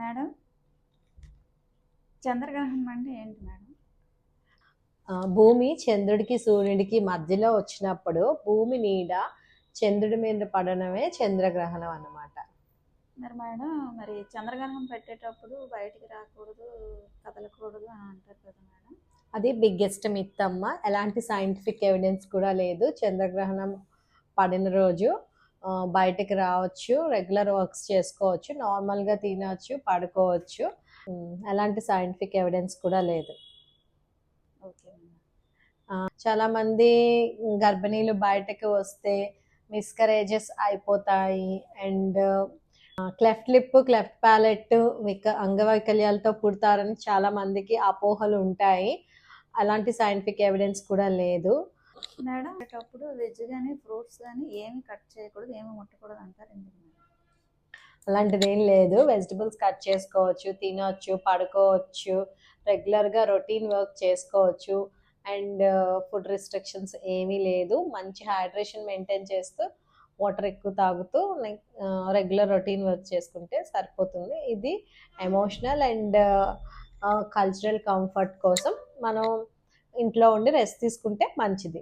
Madam, చంద్రగ్రహణం అంటే ఏంటి మేడం? భూమి చంద్రుడికి సూర్యుడికి మధ్యలో వచ్చినప్పుడు భూమి నీడ చంద్రుడి మీద పడడమే చంద్రగ్రహణం అన్నమాట. మరి మేడం, మరి చంద్రగ్రహణం పెట్టేటప్పుడు బయటికి రాకూడదు, కదలకూడదు అని అంటారు కదా మేడం? అది బిగ్గెస్ట్ మిత్ అమ్మ. ఎలాంటి సైంటిఫిక్ ఎవిడెన్స్ కూడా లేదు. చంద్రగ్రహణం పడిన రోజు బయటికి రావచ్చు, రెగ్యులర్ వర్క్స్ చేసుకోవచ్చు, నార్మల్గా తినవచ్చు, పడుకోవచ్చు. ఎలాంటి సైంటిఫిక్ ఎవిడెన్స్ కూడా లేదు. Okay madam. చాలా మంది గర్భిణీలు బయటకు వస్తే మిస్కరేజెస్ అయిపోతాయి and cleft lip, cleft palate, అంగవైకల్యాలతో పుడతారని చాలా మందికి అపోహలు ఉంటాయి. అలాంటి సైంటిఫిక్ ఎవిడెన్స్ కూడా లేదు. మేడం, అప్పుడు వెజ్ కానీ ఫ్రూట్స్ కానీ ఏమి కట్ చేయకూడదు, ఏమి ముట్టకూడదు అంటారు ఎందుకు మేడం? అలాంటిది ఏం లేదు. వెజిటబుల్స్ కట్ చేసుకోవచ్చు, తినవచ్చు, పడుకోవచ్చు, రెగ్యులర్గా రొటీన్ వర్క్ చేసుకోవచ్చు అండ్ ఫుడ్ రిస్ట్రిక్షన్స్ ఏమీ లేదు. మంచి హైడ్రేషన్ మెయింటైన్ చేస్తూ వాటర్ ఎక్కువ తాగుతూ రెగ్యులర్ రొటీన్ వర్క్ చేసుకుంటే సరిపోతుంది. ఇది ఎమోషనల్ అండ్ కల్చరల్ కంఫర్ట్ కోసం మనం ఇంట్లో ఉండి రెస్ట్ తీసుకుంటే మంచిది.